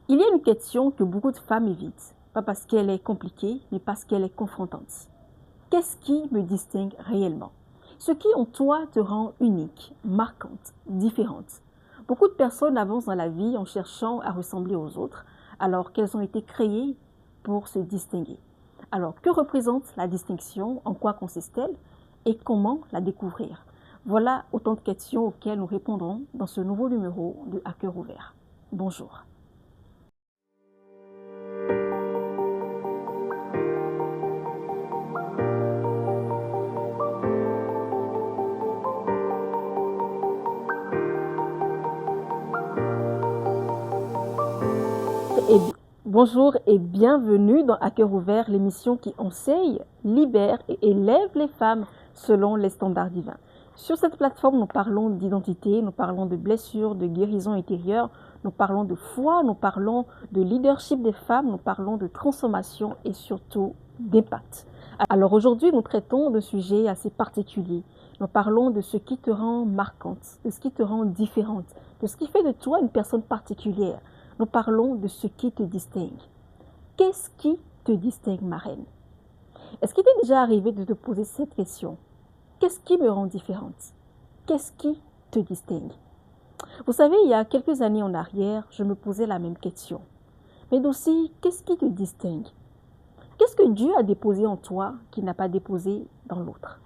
Il y a une question que beaucoup de femmes évitent, pas parce qu'elle est compliquée, mais parce qu'elle est confrontante. Qu'est-ce qui me distingue réellement? Ce qui en toi te rend unique, marquante, différente. Beaucoup de personnes avancent dans la vie en cherchant à ressembler aux autres, alors qu'elles ont été créées pour se distinguer. Alors, que représente la distinction? En quoi consiste-t-elle? Et comment la découvrir? Voilà autant de questions auxquelles nous répondrons dans ce nouveau numéro de À cœur ouvert. Bonjour. Et bonjour et bienvenue dans À cœur ouvert, l'émission qui enseigne, libère et élève les femmes selon les standards divins. Sur cette plateforme, nous parlons d'identité, nous parlons de blessures, de guérison intérieure, nous parlons de foi, nous parlons de leadership des femmes, nous parlons de transformation et surtout d'impact. Alors aujourd'hui, nous traitons de sujets assez particuliers. Nous parlons de ce qui te rend marquante, de ce qui te rend différente, de ce qui fait de toi une personne particulière. Nous parlons de ce qui te distingue. Qu'est-ce qui te distingue, ma reine? Est-ce qu'il t'est déjà arrivé de te poser cette question? Qu'est-ce qui me rend différente? Qu'est-ce qui te distingue? Vous savez, il y a quelques années en arrière, je me posais la même question. Mais aussi, qu'est-ce qui te distingue? Qu'est-ce que Dieu a déposé en toi qu'il n'a pas déposé dans l'autre?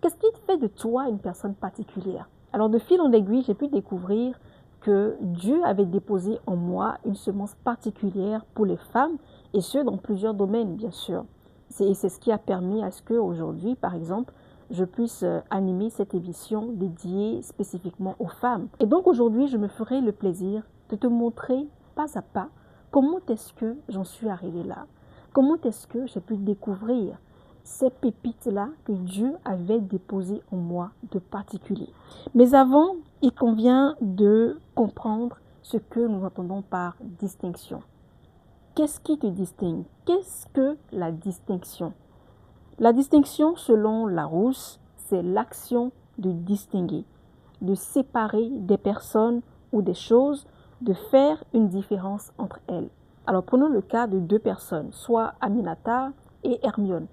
Qu'est-ce qui fait de toi une personne particulière? Alors, de fil en aiguille, j'ai pu découvrir que Dieu avait déposé en moi une semence particulière pour les femmes, et ce, dans plusieurs domaines, bien sûr. C'est ce qui a permis à ce qu'aujourd'hui, par exemple, je puisse animer cette émission dédiée spécifiquement aux femmes. Et donc aujourd'hui, je me ferai le plaisir de te montrer pas à pas comment est-ce que j'en suis arrivée là. Comment est-ce que j'ai pu découvrir ces pépites-là que Dieu avait déposées en moi de particulier. Mais avant, il convient de comprendre ce que nous entendons par distinction. Qu'est-ce qui te distingue? Qu'est-ce que la distinction? La distinction, selon Larousse, c'est l'action de distinguer, de séparer des personnes ou des choses, de faire une différence entre elles. Alors prenons le cas de deux personnes, soit Aminata et Hermione.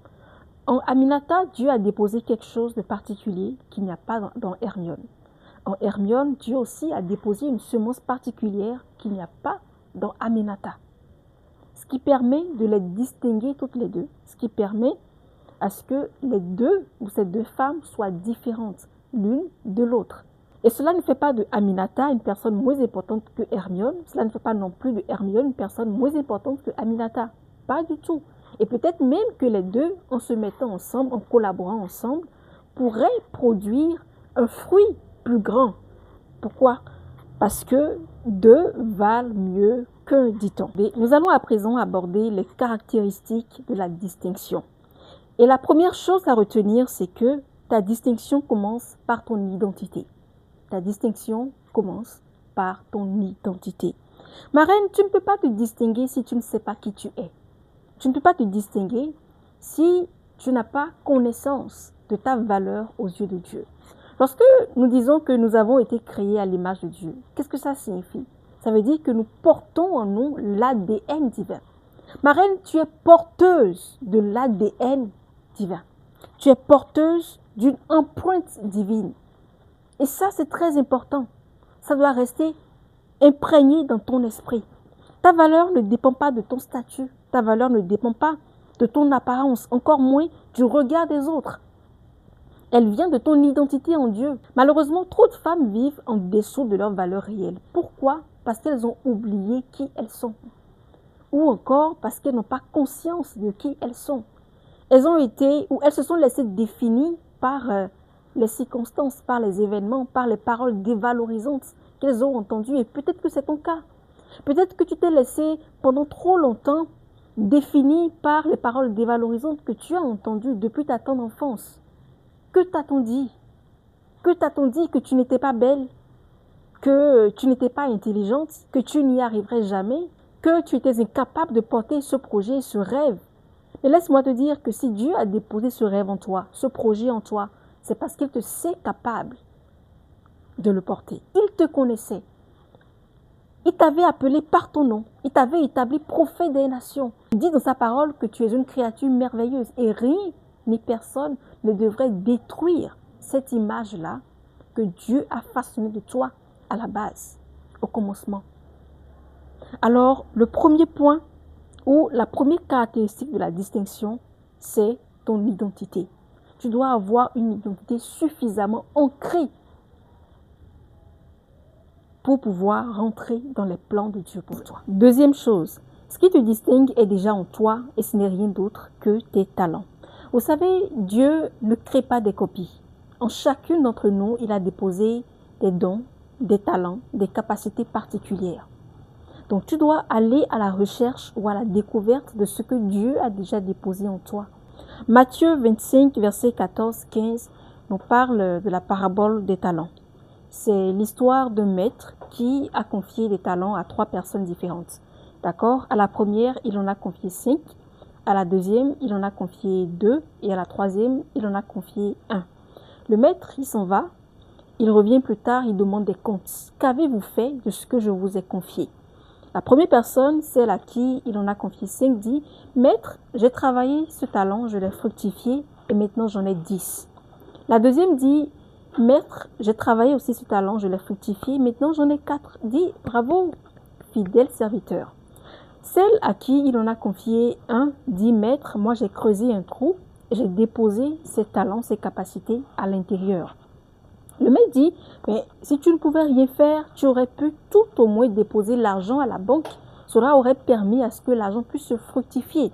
En Aminata, Dieu a déposé quelque chose de particulier qu'il n'y a pas dans Hermione. En Hermione, Dieu aussi a déposé une semence particulière qu'il n'y a pas dans Aminata. Ce qui permet de les distinguer toutes les deux, ce qui permet à ce que les deux ou ces deux femmes soient différentes l'une de l'autre. Et cela ne fait pas de Aminata une personne moins importante que Hermione, cela ne fait pas non plus de Hermione une personne moins importante que Aminata. Pas du tout. Et peut-être même que les deux, en se mettant ensemble, en collaborant ensemble, pourraient produire un fruit plus grand. Pourquoi? Parce que deux valent mieux qu'un, dit-on. Nous allons à présent aborder les caractéristiques de la distinction. Et la première chose à retenir, c'est que ta distinction commence par ton identité. Ta distinction commence par ton identité. Ma reine, tu ne peux pas te distinguer si tu ne sais pas qui tu es. Tu ne peux pas te distinguer si tu n'as pas connaissance de ta valeur aux yeux de Dieu. Lorsque nous disons que nous avons été créés à l'image de Dieu, qu'est-ce que ça signifie? Ça veut dire que nous portons en nous l'ADN divin. Ma reine, tu es porteuse de l'ADN divin. Tu es porteuse d'une empreinte divine. Et ça, c'est très important. Ça doit rester imprégné dans ton esprit. Ta valeur ne dépend pas de ton statut. Ta valeur ne dépend pas de ton apparence, encore moins du regard des autres. Elle vient de ton identité en Dieu. Malheureusement, trop de femmes vivent en dessous de leur valeur réelle. Pourquoi? Parce qu'elles ont oublié qui elles sont. Ou encore parce qu'elles n'ont pas conscience de qui elles sont. Elles ont été, ou elles se sont laissées définir par les circonstances, par les événements, par les paroles dévalorisantes qu'elles ont entendues. Et peut-être que c'est ton cas. Peut-être que tu t'es laissé pendant trop longtemps définir par les paroles dévalorisantes que tu as entendues depuis ta tendre enfance. Que t'a-t-on dit? Que t'a-t-on dit? Que tu n'étais pas belle? Que tu n'étais pas intelligente? Que tu n'y arriverais jamais? Que tu étais incapable de porter ce projet, ce rêve? Mais laisse-moi te dire que si Dieu a déposé ce rêve en toi, ce projet en toi, c'est parce qu'il te sait capable de le porter. Il te connaissait. Il t'avait appelé par ton nom. Il t'avait établi prophète des nations. Il dit dans sa parole que tu es une créature merveilleuse et rien ni personne ne devrait détruire cette image-là que Dieu a façonnée de toi à la base, au commencement. Alors, le premier point ou la première caractéristique de la distinction, c'est ton identité. Tu dois avoir une identité suffisamment ancrée pour pouvoir rentrer dans les plans de Dieu pour toi. Deuxième chose, ce qui te distingue est déjà en toi et ce n'est rien d'autre que tes talents. Vous savez, Dieu ne crée pas des copies. En chacune d'entre nous, il a déposé des dons, des talents, des capacités particulières. Donc, tu dois aller à la recherche ou à la découverte de ce que Dieu a déjà déposé en toi. Matthieu 25, verset 14-15, nous parle de la parabole des talents. C'est l'histoire d'un maître qui a confié des talents à 3 personnes différentes. D'accord? À la première, il en a confié 5. À la deuxième, il en a confié 2. Et à la troisième, il en a confié 1. Le maître, il s'en va. Il revient plus tard, il demande des comptes. Qu'avez-vous fait de ce que je vous ai confié? La première personne, celle à qui il en a confié 5, dit « Maître, j'ai travaillé ce talent, je l'ai fructifié et maintenant j'en ai 10. » La deuxième dit « Maître, j'ai travaillé aussi ce talent, je l'ai fructifié, maintenant j'en ai 4. » Dit « Bravo, fidèle serviteur. » Celle à qui il en a confié 1 dit « Maître, moi j'ai creusé un trou et j'ai déposé ces talents, ces capacités à l'intérieur. » Le maître dit, mais si tu ne pouvais rien faire, tu aurais pu tout au moins déposer l'argent à la banque. Cela aurait permis à ce que l'argent puisse se fructifier.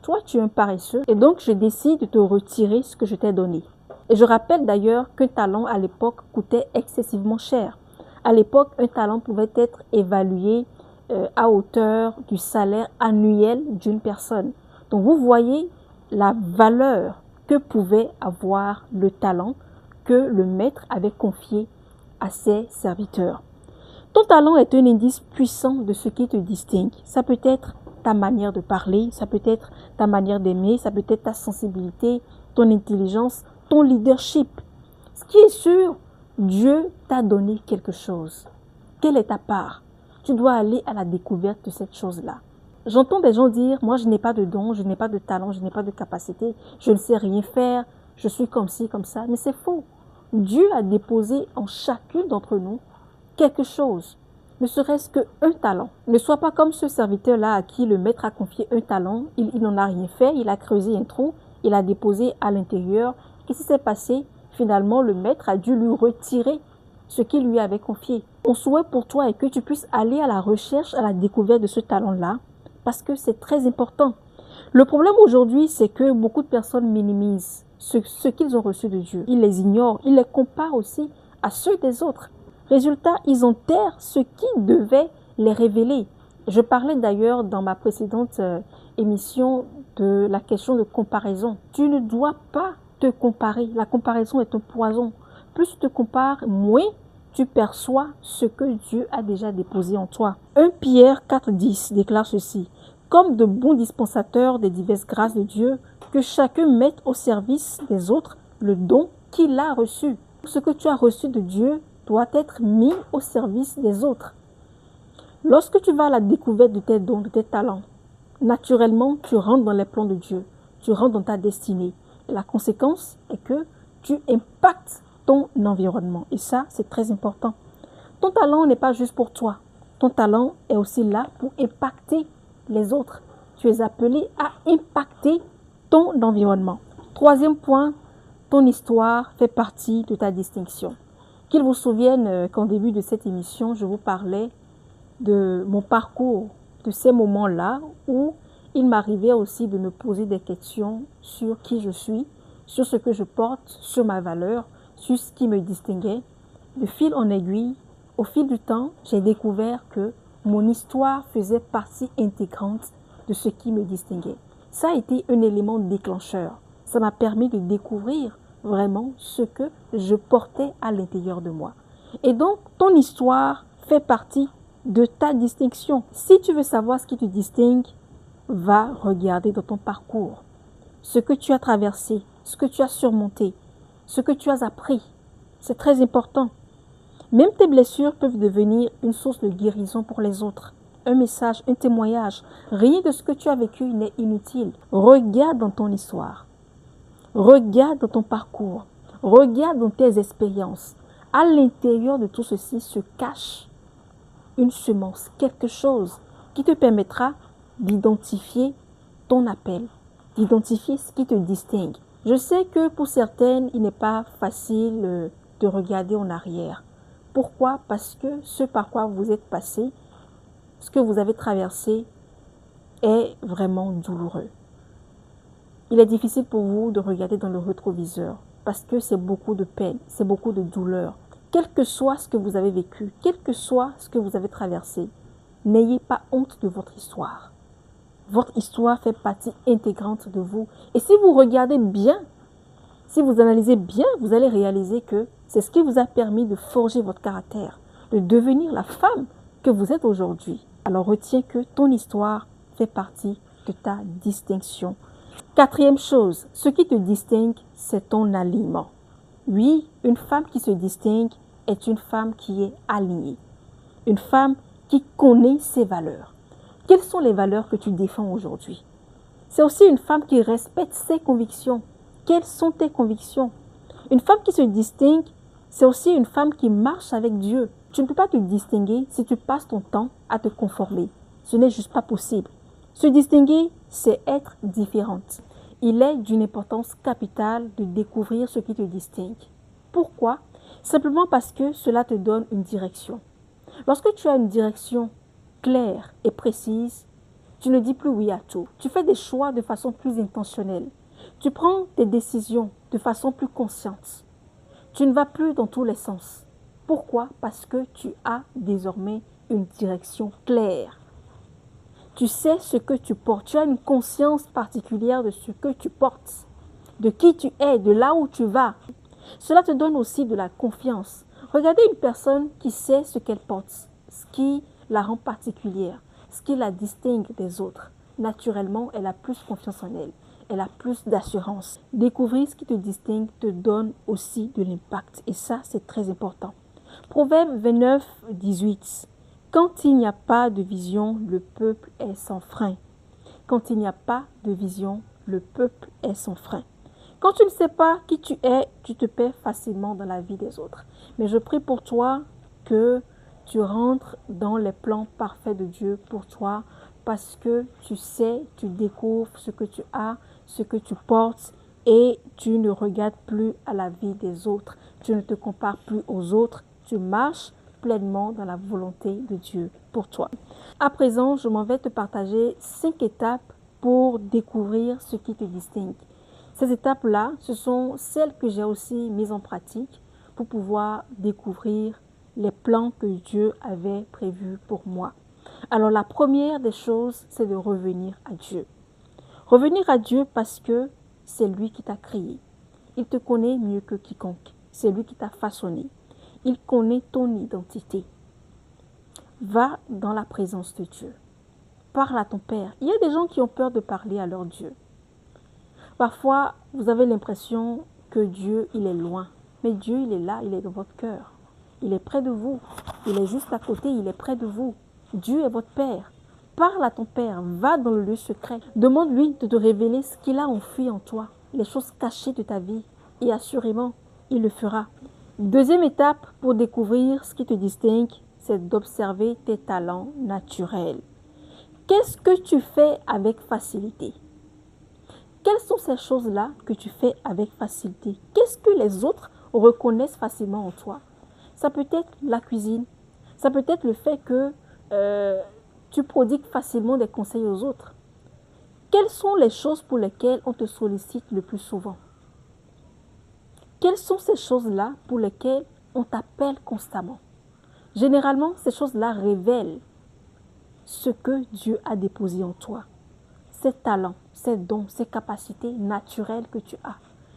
Toi, tu es un paresseux et donc je décide de te retirer ce que je t'ai donné. Et je rappelle d'ailleurs qu'un talent à l'époque coûtait excessivement cher. À l'époque, un talent pouvait être évalué à hauteur du salaire annuel d'une personne. Donc vous voyez la valeur que pouvait avoir le talent que le maître avait confié à ses serviteurs. Ton talent est un indice puissant de ce qui te distingue. Ça peut être ta manière de parler, ça peut être ta manière d'aimer, ça peut être ta sensibilité, ton intelligence, ton leadership. Ce qui est sûr, Dieu t'a donné quelque chose. Quelle est ta part? Tu dois aller à la découverte de cette chose-là. J'entends des gens dire, moi je n'ai pas de don, je n'ai pas de talent, je n'ai pas de capacité, je ne sais rien faire, je suis comme ci, comme ça, mais c'est faux. Dieu a déposé en chacune d'entre nous quelque chose, ne serait-ce qu'un talent. Ne sois pas comme ce serviteur-là à qui le maître a confié un talent, il n'en a rien fait, il a creusé un trou, il a déposé à l'intérieur. Qu'est-ce qui s'est passé? Finalement, le maître a dû lui retirer ce qu'il lui avait confié. Mon souhait pour toi est que tu puisses aller à la recherche, à la découverte de ce talent-là, parce que c'est très important. Le problème aujourd'hui, c'est que beaucoup de personnes minimisent ce qu'ils ont reçu de Dieu. Ils les ignorent, ils les comparent aussi à ceux des autres. Résultat, ils enterrent ce qui devait les révéler. Je parlais d'ailleurs dans ma précédente émission de la question de comparaison. Tu ne dois pas te comparer. La comparaison est un poison. Plus tu te compares, moins tu perçois ce que Dieu a déjà déposé en toi. 1 Pierre 4,10 déclare ceci. Comme de bons dispensateurs des diverses grâces de Dieu, que chacun mette au service des autres le don qu'il a reçu. Ce que tu as reçu de Dieu doit être mis au service des autres. Lorsque tu vas à la découverte de tes dons, de tes talents, naturellement, tu rentres dans les plans de Dieu. Tu rentres dans ta destinée. Et la conséquence est que tu impactes ton environnement. Et ça, c'est très important. Ton talent n'est pas juste pour toi. Ton talent est aussi là pour impacter les autres. Tu es appelé à impacter ton environnement. Troisième point, ton histoire fait partie de ta distinction. Qu'il vous souvienne qu'en début de cette émission, je vous parlais de mon parcours, de ces moments-là où il m'arrivait aussi de me poser des questions sur qui je suis, sur ce que je porte, sur ma valeur, sur ce qui me distinguait. De fil en aiguille, au fil du temps, j'ai découvert que mon histoire faisait partie intégrante de ce qui me distinguait. Ça a été un élément déclencheur. Ça m'a permis de découvrir vraiment ce que je portais à l'intérieur de moi. Et donc, ton histoire fait partie de ta distinction. Si tu veux savoir ce qui te distingue, va regarder dans ton parcours. Ce que tu as traversé, ce que tu as surmonté, ce que tu as appris. C'est très important. Même tes blessures peuvent devenir une source de guérison pour les autres. Un message, un témoignage. Rien de ce que tu as vécu n'est inutile. Regarde dans ton histoire. Regarde dans ton parcours. Regarde dans tes expériences. À l'intérieur de tout ceci se cache une semence, quelque chose qui te permettra d'identifier ton appel, d'identifier ce qui te distingue. Je sais que pour certaines, il n'est pas facile de regarder en arrière. Pourquoi? Parce que ce par quoi vous êtes passé, ce que vous avez traversé est vraiment douloureux. Il est difficile pour vous de regarder dans le rétroviseur parce que c'est beaucoup de peine, c'est beaucoup de douleur. Quel que soit ce que vous avez vécu, quel que soit ce que vous avez traversé, n'ayez pas honte de votre histoire. Votre histoire fait partie intégrante de vous. Et si vous regardez bien, si vous analysez bien, vous allez réaliser que c'est ce qui vous a permis de forger votre caractère, de devenir la femme que vous êtes aujourd'hui. Alors retiens que ton histoire fait partie de ta distinction. Quatrième chose, ce qui te distingue, c'est ton alignement. Oui, une femme qui se distingue est une femme qui est alignée. Une femme qui connaît ses valeurs. Quelles sont les valeurs que tu défends aujourd'hui? C'est aussi une femme qui respecte ses convictions. Quelles sont tes convictions? Une femme qui se distingue, c'est aussi une femme qui marche avec Dieu. Tu ne peux pas te distinguer si tu passes ton temps à te conformer. Ce n'est juste pas possible. Se distinguer, c'est être différente. Il est d'une importance capitale de découvrir ce qui te distingue. Pourquoi? Simplement parce que cela te donne une direction. Lorsque tu as une direction claire et précise, tu ne dis plus oui à tout. Tu fais des choix de façon plus intentionnelle. Tu prends tes décisions de façon plus consciente. Tu ne vas plus dans tous les sens. Pourquoi? Parce que tu as désormais une direction claire. Tu sais ce que tu portes. Tu as une conscience particulière de ce que tu portes, de qui tu es, de là où tu vas. Cela te donne aussi de la confiance. Regardez une personne qui sait ce qu'elle porte, ce qui la rend particulière, ce qui la distingue des autres. Naturellement, elle a plus confiance en elle. Elle a plus d'assurance. Découvrir ce qui te distingue te donne aussi de l'impact. Et ça, c'est très important. Proverbe 29, 18. Quand il n'y a pas de vision, le peuple est sans frein. Quand il n'y a pas de vision, le peuple est sans frein. Quand tu ne sais pas qui tu es, tu te perds facilement dans la vie des autres. Mais je prie pour toi que tu rentres dans les plans parfaits de Dieu pour toi parce que tu sais, tu découvres ce que tu as, ce que tu portes et tu ne regardes plus à la vie des autres. Tu ne te compares plus aux autres. Tu marches pleinement dans la volonté de Dieu pour toi. À présent, je m'en vais te partager 5 étapes pour découvrir ce qui te distingue. Ces étapes-là, ce sont celles que j'ai aussi mises en pratique pour pouvoir découvrir les plans que Dieu avait prévus pour moi. Alors la première des choses, c'est de revenir à Dieu. Revenir à Dieu parce que c'est lui qui t'a créé. Il te connaît mieux que quiconque. C'est lui qui t'a façonné. Il connaît ton identité. Va dans la présence de Dieu. Parle à ton Père. Il y a des gens qui ont peur de parler à leur Dieu. Parfois, vous avez l'impression que Dieu, il est loin. Mais Dieu, il est là, il est dans votre cœur. Il est près de vous. Il est juste à côté, il est près de vous. Dieu est votre Père. Parle à ton Père. Va dans le lieu secret. Demande-lui de te révéler ce qu'il a enfoui en toi. Les choses cachées de ta vie. Et assurément, il le fera. Deuxième étape pour découvrir ce qui te distingue, c'est d'observer tes talents naturels. Qu'est-ce que tu fais avec facilité? Quelles sont ces choses-là que tu fais avec facilité? Qu'est-ce que les autres reconnaissent facilement en toi? Ça peut être la cuisine. Ça peut être le fait que tu prodigues facilement des conseils aux autres. Quelles sont les choses pour lesquelles on te sollicite le plus souvent? Quelles sont ces choses-là pour lesquelles on t'appelle constamment? Généralement, ces choses-là révèlent ce que Dieu a déposé en toi. Ces talents, ces dons, ces capacités naturelles que tu as.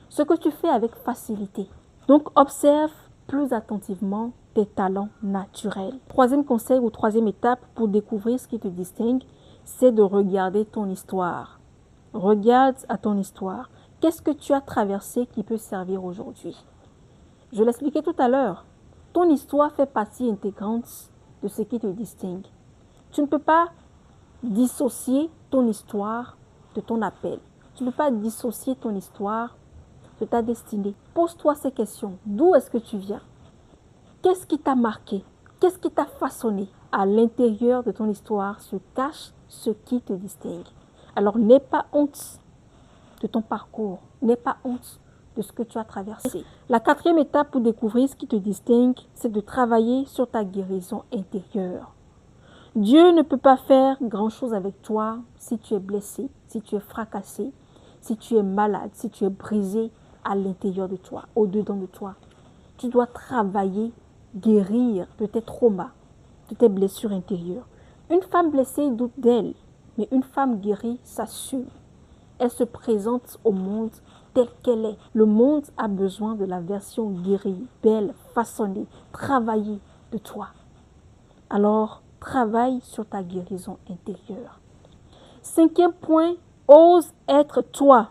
Ce que tu fais avec facilité. Donc, observe plus attentivement tes talents naturels. Troisième conseil ou troisième étape pour découvrir ce qui te distingue, c'est de regarder ton histoire. Regarde à ton histoire. Qu'est-ce que tu as traversé qui peut servir aujourd'hui? Je l'expliquais tout à l'heure. Ton histoire fait partie intégrante de ce qui te distingue. Tu ne peux pas dissocier ton histoire de ton appel. Tu ne peux pas dissocier ton histoire de ta destinée. Pose-toi ces questions. D'où est-ce que tu viens? Qu'est-ce qui t'a marqué? Qu'est-ce qui t'a façonné? À l'intérieur de ton histoire se cache ce qui te distingue. Alors n'aie pas honte de ton parcours. N'aie pas honte de ce que tu as traversé. La quatrième étape pour découvrir ce qui te distingue, c'est de travailler sur ta guérison intérieure. Dieu ne peut pas faire grand-chose avec toi si tu es blessé, si tu es fracassé, si tu es malade, si tu es brisé à l'intérieur de toi, au-dedans de toi. Tu dois travailler, guérir de tes traumas, de tes blessures intérieures. Une femme blessée doute d'elle, mais une femme guérie s'assume. Elle se présente au monde telle qu'elle est. Le monde a besoin de la version guérie, belle, façonnée, travaillée de toi. Alors, travaille sur ta guérison intérieure. Cinquième point, ose être toi.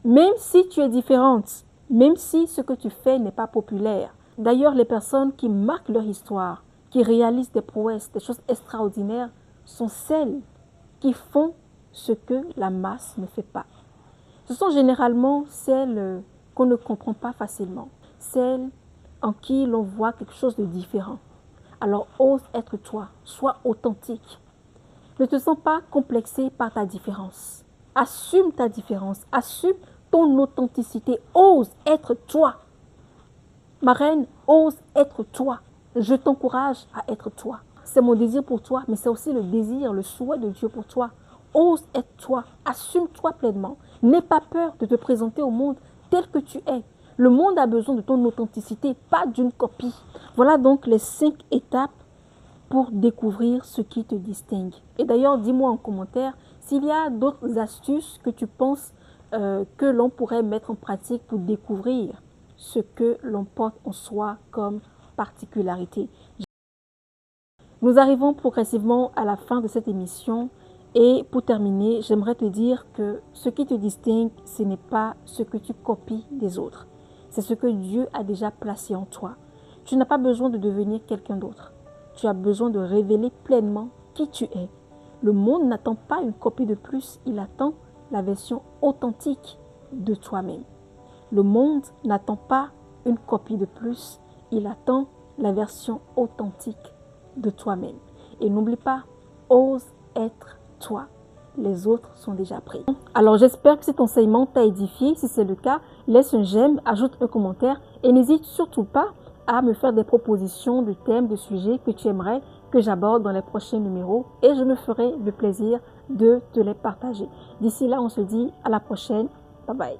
Même si tu es différente, même si ce que tu fais n'est pas populaire. D'ailleurs, les personnes qui marquent leur histoire, qui réalisent des prouesses, des choses extraordinaires, sont celles qui font ce que la masse ne fait pas. Ce sont généralement celles qu'on ne comprend pas facilement, celles en qui l'on voit quelque chose de différent. Alors, ose être toi, sois authentique. Ne te sens pas complexé par ta différence. Assume ta différence, assume ton authenticité, ose être toi. Ma reine, ose être toi. Je t'encourage à être toi. C'est mon désir pour toi, mais c'est aussi le désir, le souhait de Dieu pour toi. Ose être toi, assume-toi pleinement. N'aie pas peur de te présenter au monde tel que tu es. Le monde a besoin de ton authenticité, pas d'une copie. Voilà donc les 5 étapes pour découvrir ce qui te distingue. Et d'ailleurs, dis-moi en commentaire s'il y a d'autres astuces que tu penses que l'on pourrait mettre en pratique pour découvrir ce que l'on porte en soi comme particularité. Nous arrivons progressivement à la fin de cette émission et pour terminer, j'aimerais te dire que ce qui te distingue, ce n'est pas ce que tu copies des autres. C'est ce que Dieu a déjà placé en toi. Tu n'as pas besoin de devenir quelqu'un d'autre. Tu as besoin de révéler pleinement qui tu es. Le monde n'attend pas une copie de plus, il attend la version authentique de toi-même. Le monde n'attend pas une copie de plus, il attend la version authentique de toi-même. Et n'oublie pas, ose être toi. Les autres sont déjà pris. Alors j'espère que cet enseignement t'a édifié. Si c'est le cas, laisse un j'aime, ajoute un commentaire et n'hésite surtout pas à me faire des propositions de thèmes, de sujets que tu aimerais que j'aborde dans les prochains numéros et je me ferai le plaisir de te les partager. D'ici là, on se dit à la prochaine. Bye bye.